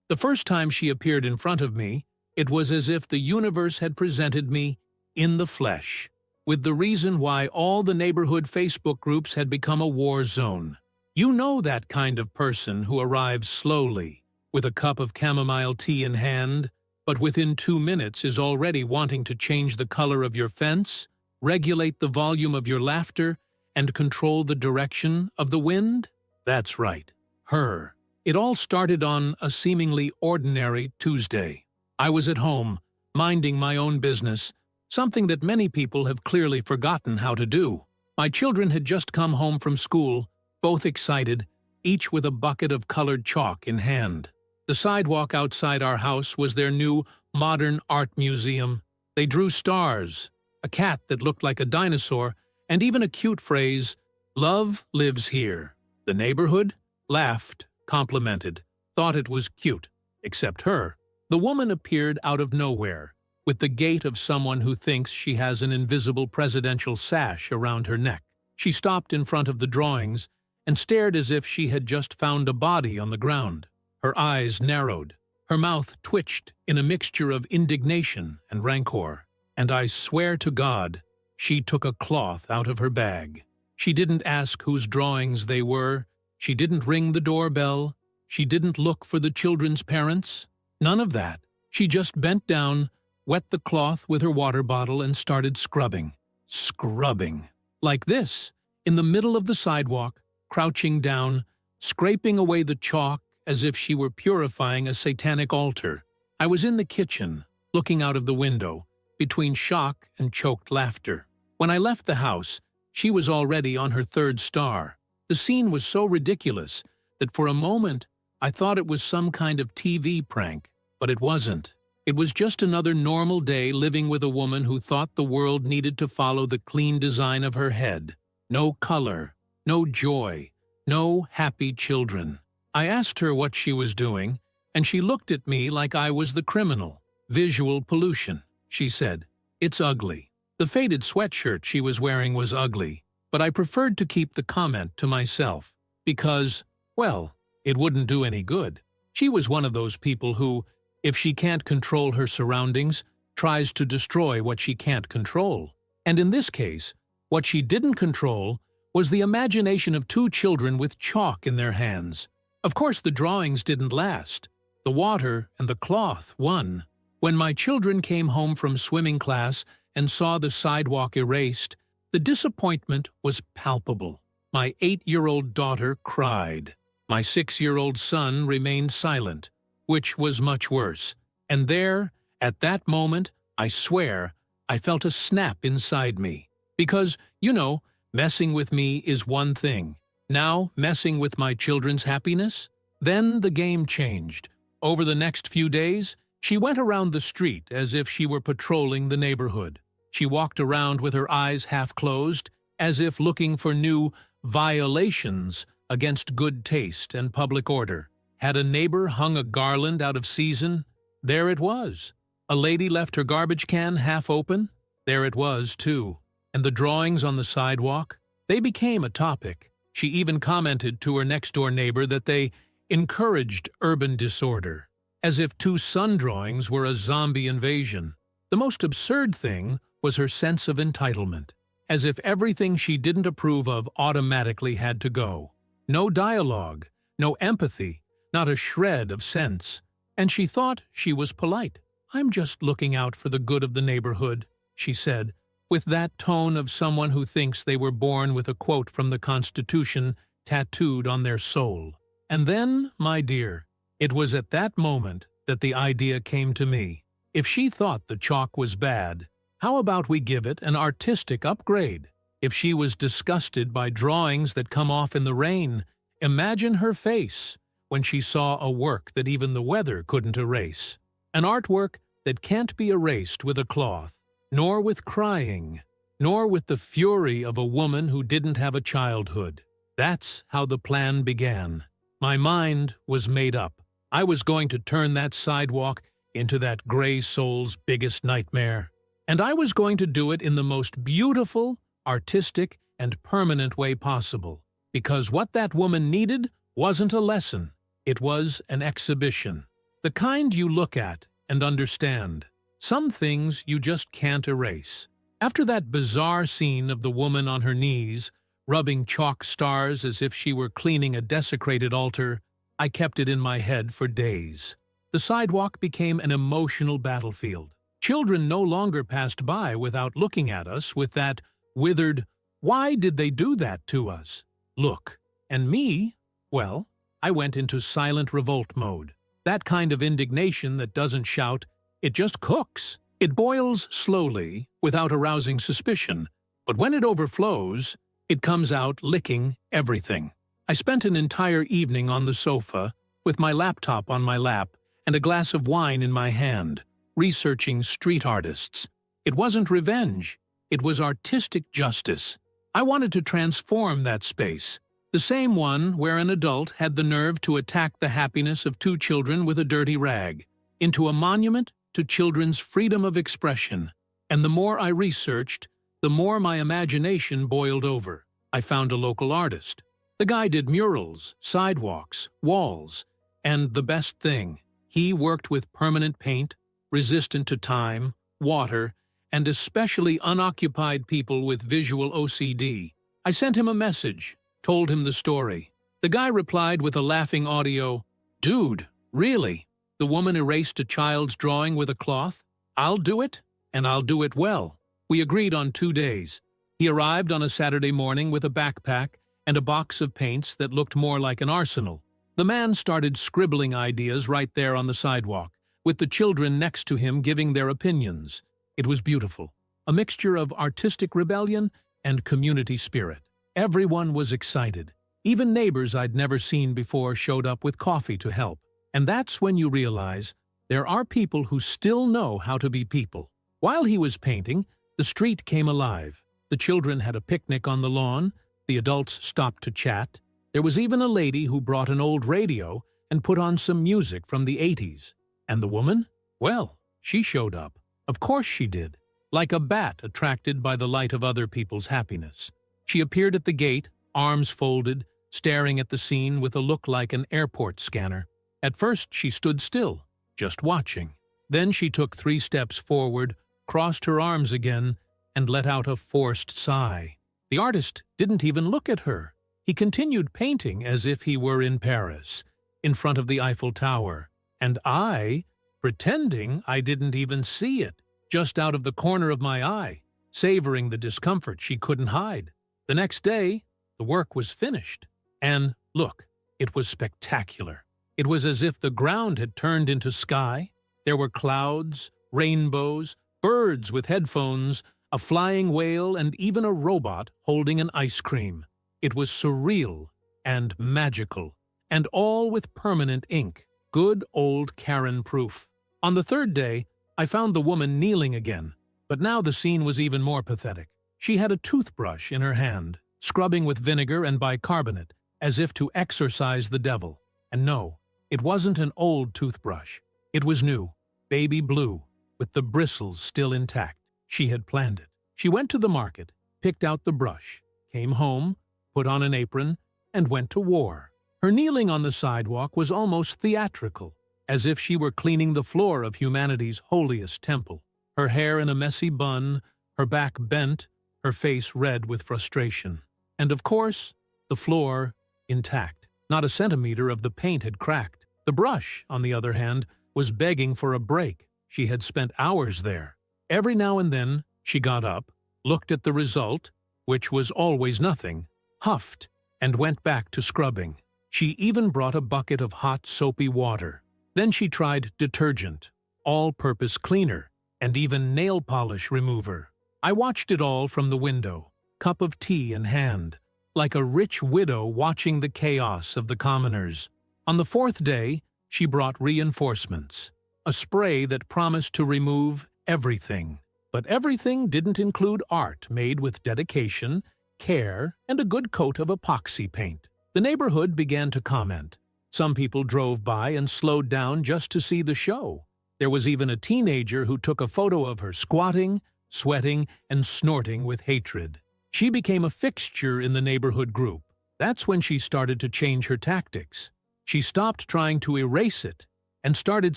The first time she appeared in front of me, it was as if the universe had presented me in the flesh, with the reason why all the neighborhood Facebook groups had become a war zone. You know that kind of person who arrives slowly, with a cup of chamomile tea in hand, but within 2 minutes is already wanting to change the color of your fence, regulate the volume of your laughter, and control the direction of the wind? That's right, her. It all started on a seemingly ordinary Tuesday. I was at home, minding my own business, something that many people have clearly forgotten how to do. My children had just come home from school, both excited, each with a bucket of colored chalk in hand. The sidewalk outside our house was their new modern art museum. They drew stars, a cat that looked like a dinosaur, and even a cute phrase, "Love lives here." The neighborhood laughed, complimented, thought it was cute, except her. The woman appeared out of nowhere, with the gait of someone who thinks she has an invisible presidential sash around her neck. She stopped in front of the drawings and stared as if she had just found a body on the ground. Her eyes narrowed. Her mouth twitched in a mixture of indignation and rancor. And I swear to God, she took a cloth out of her bag. She didn't ask whose drawings they were. She didn't ring the doorbell. She didn't look for the children's parents. None of that. She just bent down, wet the cloth with her water bottle, and started scrubbing. Scrubbing. Like this, in the middle of the sidewalk, crouching down, scraping away the chalk as if she were purifying a satanic altar. I was in the kitchen, looking out of the window, between shock and choked laughter. When I left the house, she was already on her third star. The scene was so ridiculous that for a moment I thought it was some kind of TV prank, but it wasn't. It was just another normal day living with a woman who thought the world needed to follow the clean design of her head. No color, no joy, no happy children. I asked her what she was doing, and she looked at me like I was the criminal. Visual pollution, she said. It's ugly. The faded sweatshirt she was wearing was ugly, but I preferred to keep the comment to myself, because, well, it wouldn't do any good. She was one of those people who, if she can't control her surroundings, tries to destroy what she can't control. And in this case, what she didn't control was the imagination of 2 children with chalk in their hands. Of course, the drawings didn't last. The water and the cloth won. When my children came home from swimming class and saw the sidewalk erased, the disappointment was palpable. My 8-year-old daughter cried. My 6-year-old son remained silent, which was much worse. And there, at that moment, I swear, I felt a snap inside me. Because, you know, messing with me is one thing. Now, messing with my children's happiness? Then the game changed. Over the next few days, she went around the street as if she were patrolling the neighborhood. She walked around with her eyes half closed, as if looking for new violations against good taste and public order. Had a neighbor hung a garland out of season? There it was. A lady left her garbage can half open? There it was, too. And the drawings on the sidewalk? They became a topic. She even commented to her next-door neighbor that they encouraged urban disorder, as if 2 sun drawings were a zombie invasion. The most absurd thing was her sense of entitlement, as if everything she didn't approve of automatically had to go. No dialogue, no empathy, not a shred of sense. And she thought she was polite. "I'm just looking out for the good of the neighborhood," she said, with that tone of someone who thinks they were born with a quote from the Constitution tattooed on their soul. And then, my dear, it was at that moment that the idea came to me. If she thought the chalk was bad, how about we give it an artistic upgrade? If she was disgusted by drawings that come off in the rain, imagine her face when she saw a work that even the weather couldn't erase. An artwork that can't be erased with a cloth, nor with crying, nor with the fury of a woman who didn't have a childhood. That's how the plan began. My mind was made up. I was going to turn that sidewalk into that gray soul's biggest nightmare. And I was going to do it in the most beautiful, artistic, and permanent way possible. Because what that woman needed wasn't a lesson. It was an exhibition. The kind you look at and understand. Some things you just can't erase. After that bizarre scene of the woman on her knees, rubbing chalk stars as if she were cleaning a desecrated altar, I kept it in my head for days. The sidewalk became an emotional battlefield. Children no longer passed by without looking at us with that withered, "Why did they do that to us?" look. And me, well, I went into silent revolt mode. That kind of indignation that doesn't shout, it just cooks. It boils slowly, without arousing suspicion, but when it overflows, it comes out licking everything. I spent an entire evening on the sofa, with my laptop on my lap and a glass of wine in my hand, researching street artists. It wasn't revenge, it was artistic justice. I wanted to transform that space, the same one where an adult had the nerve to attack the happiness of two children with a dirty rag, into a monument to children's freedom of expression. And the more I researched, the more my imagination boiled over. I found a local artist. The guy did murals, sidewalks, walls, and the best thing, he worked with permanent paint, resistant to time, water, and especially unoccupied people with visual OCD. I sent him a message, told him the story. The guy replied with a laughing audio, "Dude, really? The woman erased a child's drawing with a cloth? I'll do it, and I'll do it well." We agreed on 2 days. He arrived on a Saturday morning with a backpack and a box of paints that looked more like an arsenal. The man started scribbling ideas right there on the sidewalk, with the children next to him giving their opinions. It was beautiful, a mixture of artistic rebellion and community spirit. Everyone was excited. Even neighbors I'd never seen before showed up with coffee to help. And that's when you realize there are people who still know how to be people. While he was painting, the street came alive. The children had a picnic on the lawn, the adults stopped to chat. There was even a lady who brought an old radio and put on some music from the 80s. And the woman? Well, she showed up. Of course she did. Like a bat attracted by the light of other people's happiness. She appeared at the gate, arms folded, staring at the scene with a look like an airport scanner. At first she stood still, just watching. Then she took 3 steps forward, crossed her arms again, and let out a forced sigh. The artist didn't even look at her. He continued painting as if he were in Paris, in front of the Eiffel Tower. And I, pretending I didn't even see it, just out of the corner of my eye, savoring the discomfort she couldn't hide. The next day, the work was finished. And, look, it was spectacular. It was as if the ground had turned into sky. There were clouds, rainbows, birds with headphones, a flying whale, and even a robot holding an ice cream. It was surreal and magical, and all with permanent ink. Good old Karen proof. On the 3rd day, I found the woman kneeling again, but now the scene was even more pathetic. She had a toothbrush in her hand, scrubbing with vinegar and bicarbonate, as if to exorcise the devil. And no, it wasn't an old toothbrush. It was new, baby blue, with the bristles still intact. She had planned it. She went to the market, picked out the brush, came home, put on an apron, and went to war. Her kneeling on the sidewalk was almost theatrical, as if she were cleaning the floor of humanity's holiest temple. Her hair in a messy bun, her back bent, her face red with frustration. And of course, the floor intact. Not a centimeter of the paint had cracked. The brush, on the other hand, was begging for a break. She had spent hours there. Every now and then, she got up, looked at the result, which was always nothing, huffed, and went back to scrubbing. She even brought a bucket of hot, soapy water. Then she tried detergent, all-purpose cleaner, and even nail polish remover. I watched it all from the window, cup of tea in hand, like a rich widow watching the chaos of the commoners. On the 4th day, she brought reinforcements, a spray that promised to remove everything. But everything didn't include art made with dedication, care, and a good coat of epoxy paint. The neighborhood began to comment. Some people drove by and slowed down just to see the show. There was even a teenager who took a photo of her squatting, sweating, and snorting with hatred. She became a fixture in the neighborhood group. That's when she started to change her tactics. She stopped trying to erase it and started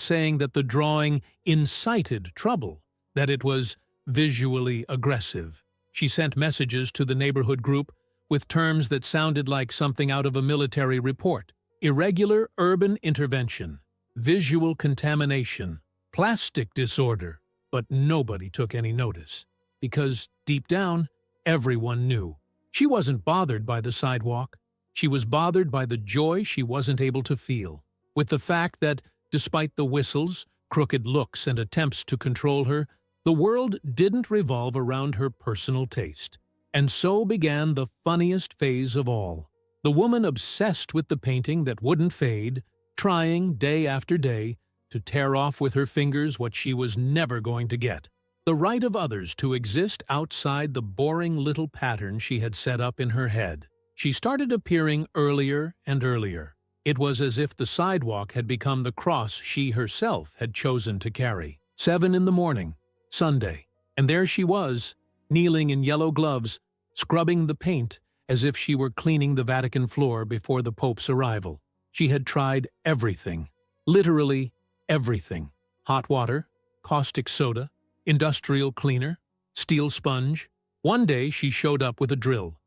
saying that the drawing incited trouble, that it was visually aggressive. She sent messages to the neighborhood group with terms that sounded like something out of a military report. Irregular urban intervention, visual contamination, plastic disorder. But nobody took any notice, because deep down, everyone knew. She wasn't bothered by the sidewalk. She was bothered by the joy she wasn't able to feel, with the fact that, despite the whistles, crooked looks, and attempts to control her, the world didn't revolve around her personal taste. And so began the funniest phase of all. The woman obsessed with the painting that wouldn't fade, trying day after day to tear off with her fingers what she was never going to get. The right of others to exist outside the boring little pattern she had set up in her head. She started appearing earlier and earlier. It was as if the sidewalk had become the cross she herself had chosen to carry. 7 in the morning, Sunday, and there she was, kneeling in yellow gloves, scrubbing the paint as if she were cleaning the Vatican floor before the Pope's arrival. She had tried everything, literally everything. Hot water, caustic soda, industrial cleaner, steel sponge. One day she showed up with a drill,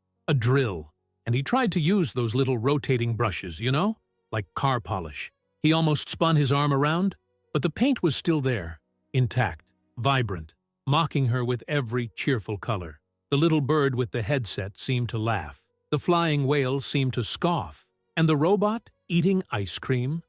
and he tried to use those little rotating brushes, you know, like car polish. He almost spun his arm around, but the paint was still there, intact, vibrant, mocking her with every cheerful color. The little bird with the headset seemed to laugh. The flying whale seemed to scoff. And the robot eating ice cream?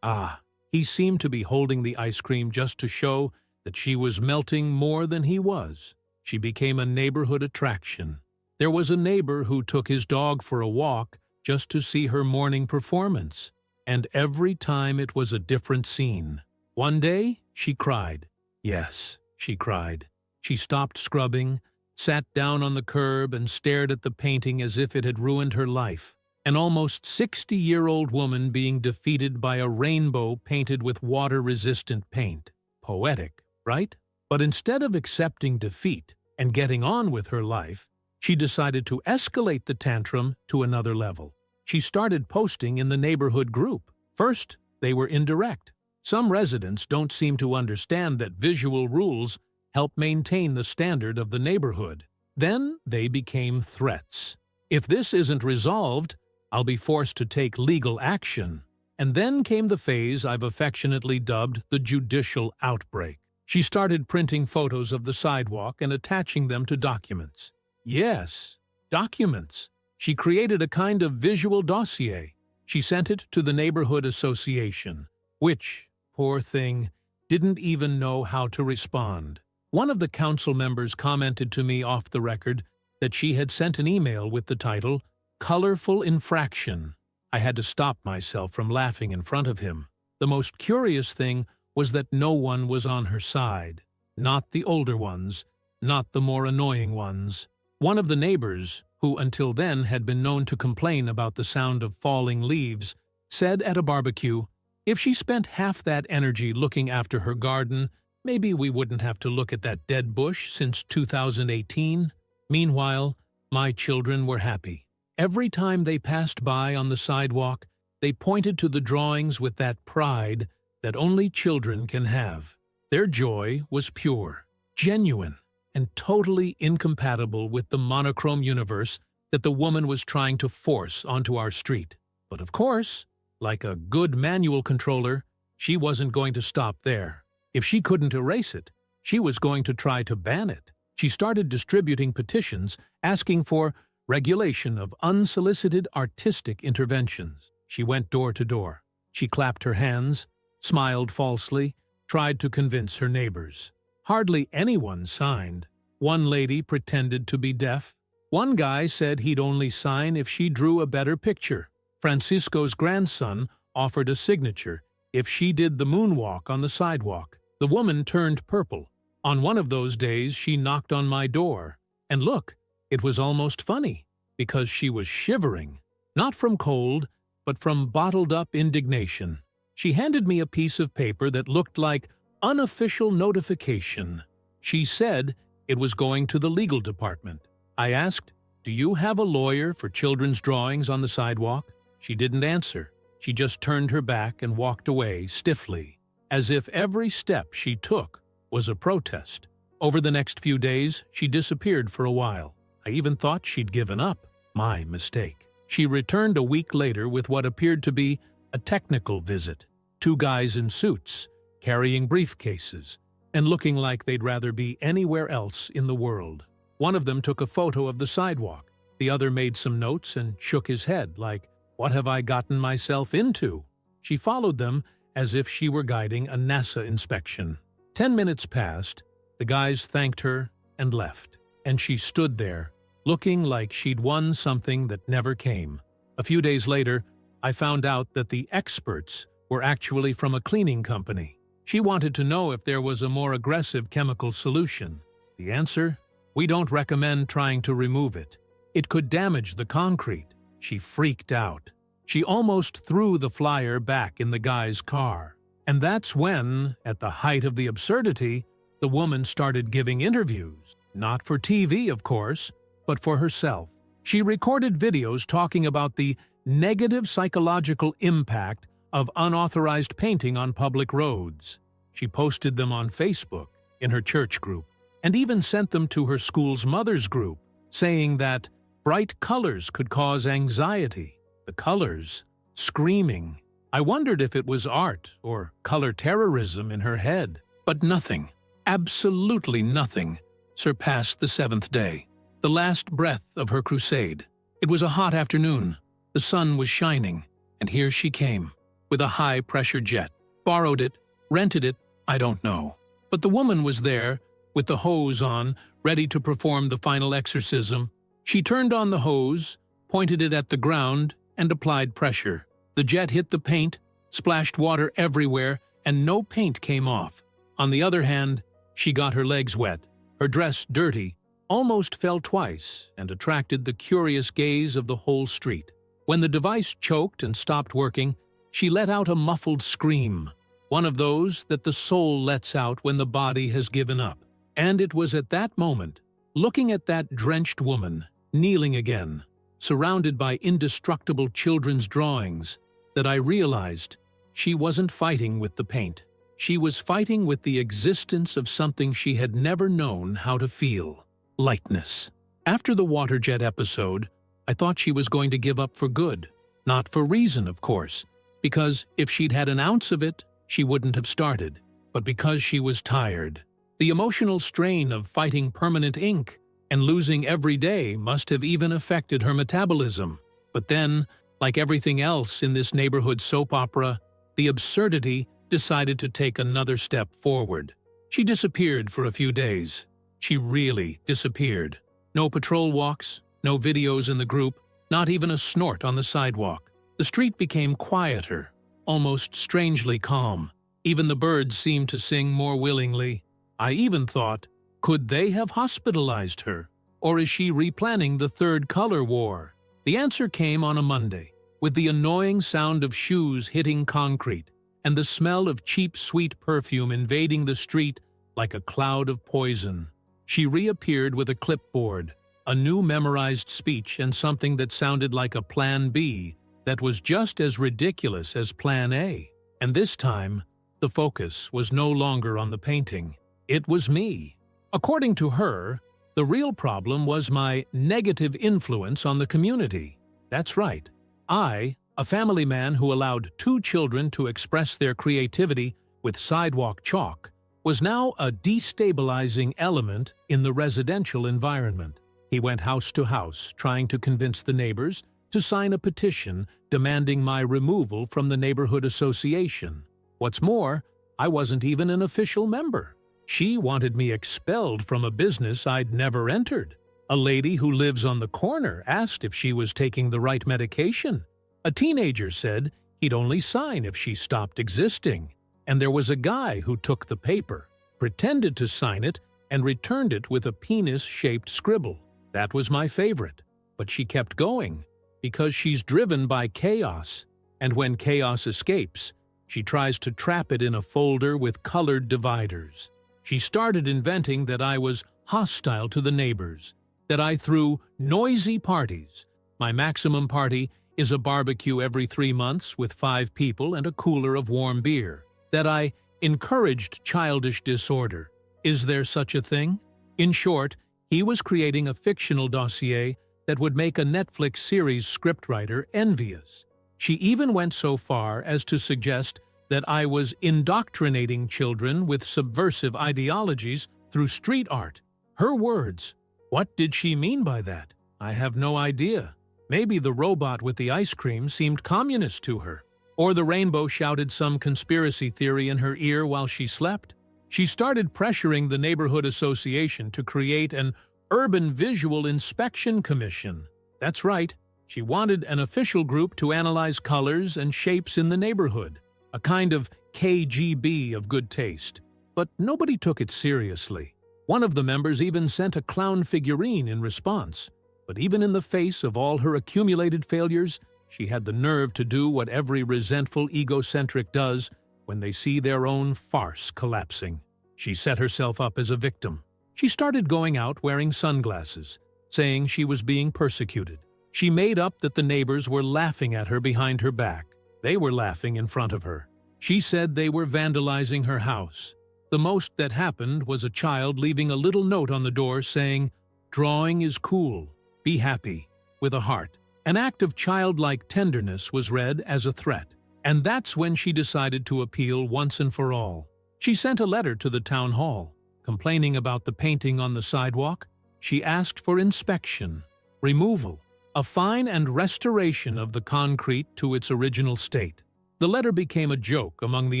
He seemed to be holding the ice cream just to show that she was melting more than he was. She became a neighborhood attraction. There was a neighbor who took his dog for a walk just to see her morning performance. And every time it was a different scene. One day, she cried. Yes, she cried. She stopped scrubbing, sat down on the curb and stared at the painting as if it had ruined her life. An almost 60-year-old woman being defeated by a rainbow painted with water-resistant paint. Poetic, right? But instead of accepting defeat and getting on with her life, she decided to escalate the tantrum to another level. She started posting in the neighborhood group. First, they were indirect. Some residents don't seem to understand that visual rules help maintain the standard of the neighborhood. Then they became threats. If this isn't resolved, I'll be forced to take legal action. And then came the phase I've affectionately dubbed the judicial outbreak. She started printing photos of the sidewalk and attaching them to documents. Yes, documents. She created a kind of visual dossier. She sent it to the neighborhood association, which, poor thing, didn't even know how to respond. One of the council members commented to me off the record that she had sent an email with the title, "Colorful Infraction." I had to stop myself from laughing in front of him. The most curious thing was that no one was on her side. Not the older ones, not the more annoying ones. One of the neighbors, who until then had been known to complain about the sound of falling leaves, said at a barbecue, if she spent half that energy looking after her garden, maybe we wouldn't have to look at that dead bush since 2018. Meanwhile, my children were happy. Every time they passed by on the sidewalk, they pointed to the drawings with that pride that only children can have. Their joy was pure, genuine, and totally incompatible with the monochrome universe that the woman was trying to force onto our street. But of course, like a good manual controller, she wasn't going to stop there. If she couldn't erase it, she was going to try to ban it. She started distributing petitions asking for regulation of unsolicited artistic interventions. She went door to door. She clapped her hands, smiled falsely, tried to convince her neighbors. Hardly anyone signed. One lady pretended to be deaf. One guy said he'd only sign if she drew a better picture. Francisco's grandson offered a signature if she did the moonwalk on the sidewalk. The woman turned purple. On one of those days, she knocked on my door. And look, it was almost funny, because she was shivering, not from cold, but from bottled-up indignation. She handed me a piece of paper that looked like unofficial notification. She said it was going to the legal department. I asked, "Do you have a lawyer for children's drawings on the sidewalk?" She didn't answer. She just turned her back and walked away stiffly. as if every step she took was a protest. Over the next few days, she disappeared for a while. I even thought she'd given up. My mistake. She returned a week later with what appeared to be a technical visit. 2 guys in suits, carrying briefcases, and looking like they'd rather be anywhere else in the world. One of them took a photo of the sidewalk. The other made some notes and shook his head like, "What have I gotten myself into?" She followed them as if she were guiding a NASA inspection. 10 minutes passed, the guys thanked her and left, and she stood there, looking like she'd won something that never came. A few days later, I found out that the experts were actually from a cleaning company. She wanted to know if there was a more aggressive chemical solution. The answer? We don't recommend trying to remove it. It could damage the concrete. She freaked out. She almost threw the flyer back in the guy's car. And that's when, at the height of the absurdity, the woman started giving interviews. Not for TV, of course, but for herself. She recorded videos talking about the negative psychological impact of unauthorized painting on public roads. She posted them on Facebook, in her church group, and even sent them to her school's mothers group, saying that bright colors could cause anxiety. The colors, screaming. I wondered if it was art or color terrorism in her head. But nothing, absolutely nothing, surpassed the 7th day, the last breath of her crusade. It was a hot afternoon. The sun was shining, and here she came, with a high-pressure jet. Borrowed it, rented it, I don't know. But the woman was there, with the hose on, ready to perform the final exorcism. She turned on the hose, pointed it at the ground, and applied pressure. The jet hit the paint, splashed water everywhere, and no paint came off. On the other hand, she got her legs wet, her dress dirty, almost fell twice, and attracted the curious gaze of the whole street. When the device choked and stopped working, she let out a muffled scream, one of those that the soul lets out when the body has given up. And it was at that moment, looking at that drenched woman, kneeling again, surrounded by indestructible children's drawings, that I realized she wasn't fighting with the paint. She was fighting with the existence of something she had never known how to feel: lightness. After the water jet episode, I thought she was going to give up for good. Not for reason, of course, because if she'd had an ounce of it, she wouldn't have started, but because she was tired. The emotional strain of fighting permanent ink and losing every day must have even affected her metabolism. But then, like everything else in this neighborhood soap opera, the absurdity decided to take another step forward. She disappeared for a few days. She really disappeared. No patrol walks, no videos in the group, not even a snort on the sidewalk. The street became quieter, almost strangely calm. Even the birds seemed to sing more willingly. I even thought, could they have hospitalized her? Or is she replanning the third color war? The answer came on a Monday, with the annoying sound of shoes hitting concrete and the smell of cheap sweet perfume invading the street like a cloud of poison. She reappeared with a clipboard, a new memorized speech, and something that sounded like a Plan B that was just as ridiculous as Plan A. And this time, the focus was no longer on the painting. It was me. According to her, the real problem was my negative influence on the community. That's right. I, a family man who allowed 2 children to express their creativity with sidewalk chalk, was now a destabilizing element in the residential environment. He went house to house, trying to convince the neighbors to sign a petition demanding my removal from the neighborhood association. What's more, I wasn't even an official member. She wanted me expelled from a business I'd never entered. A lady who lives on the corner asked if she was taking the right medication. A teenager said he'd only sign if she stopped existing. And there was a guy who took the paper, pretended to sign it, and returned it with a penis-shaped scribble. That was my favorite. But she kept going, because she's driven by chaos. And when chaos escapes, she tries to trap it in a folder with colored dividers. She started inventing that I was hostile to the neighbors, that I threw noisy parties. My maximum party is a barbecue every 3 months with 5 people and a cooler of warm beer. That I encouraged childish disorder. Is there such a thing? In short, he was creating a fictional dossier that would make a Netflix series scriptwriter envious. She even went so far as to suggest that I was indoctrinating children with subversive ideologies through street art. Her words. What did she mean by that? I have no idea. Maybe the robot with the ice cream seemed communist to her. Or the rainbow shouted some conspiracy theory in her ear while she slept. She started pressuring the neighborhood association to create an Urban Visual Inspection Commission. That's right, she wanted an official group to analyze colors and shapes in the neighborhood, a kind of KGB of good taste. But nobody took it seriously. One of the members even sent a clown figurine in response. But even in the face of all her accumulated failures, she had the nerve to do what every resentful egocentric does when they see their own farce collapsing. She set herself up as a victim. She started going out wearing sunglasses, saying she was being persecuted. She made up that the neighbors were laughing at her behind her back. They were laughing in front of her. She said they were vandalizing her house. The most that happened was a child leaving a little note on the door saying, "Drawing is cool. Be happy," with a heart. An act of childlike tenderness was read as a threat. And that's when she decided to appeal once and for all. She sent a letter to the town hall, complaining about the painting on the sidewalk. She asked for inspection, removal, a fine and restoration of the concrete to its original state. The letter became a joke among the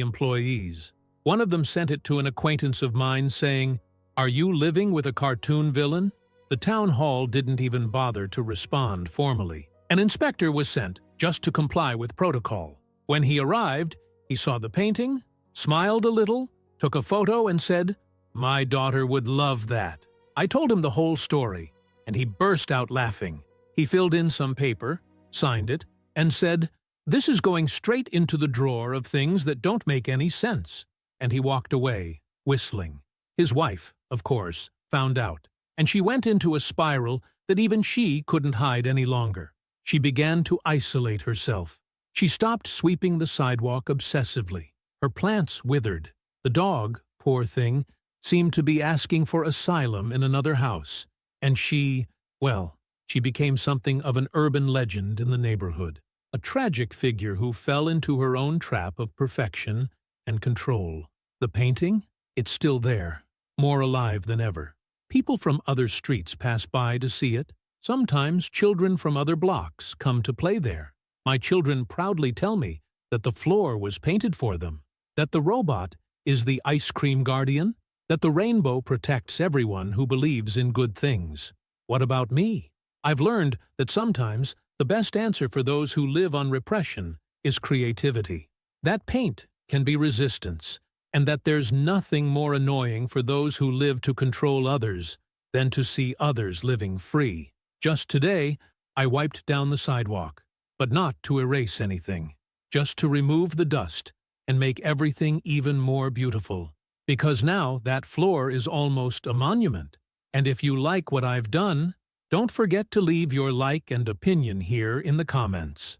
employees. One of them sent it to an acquaintance of mine saying, "Are you living with a cartoon villain?" The town hall didn't even bother to respond formally. An inspector was sent just to comply with protocol. When he arrived, he saw the painting, smiled a little, took a photo and said, "My daughter would love that." I told him the whole story, and he burst out laughing. He filled in some paper, signed it, and said, "This is going straight into the drawer of things that don't make any sense." And he walked away, whistling. His wife, of course, found out, and she went into a spiral that even she couldn't hide any longer. She began to isolate herself. She stopped sweeping the sidewalk obsessively. Her plants withered. The dog, poor thing, seemed to be asking for asylum in another house. And she became something of an urban legend in the neighborhood. A tragic figure who fell into her own trap of perfection and control. The painting? It's still there, more alive than ever. People from other streets pass by to see it. Sometimes children from other blocks come to play there. My children proudly tell me that the floor was painted for them, that the robot is the ice cream guardian, that the rainbow protects everyone who believes in good things. What about me? I've learned that sometimes the best answer for those who live on repression is creativity. That paint can be resistance, and that there's nothing more annoying for those who live to control others than to see others living free. Just today, I wiped down the sidewalk, but not to erase anything, just to remove the dust and make everything even more beautiful. Because now that floor is almost a monument. And if you like what I've done, don't forget to leave your like and opinion here in the comments.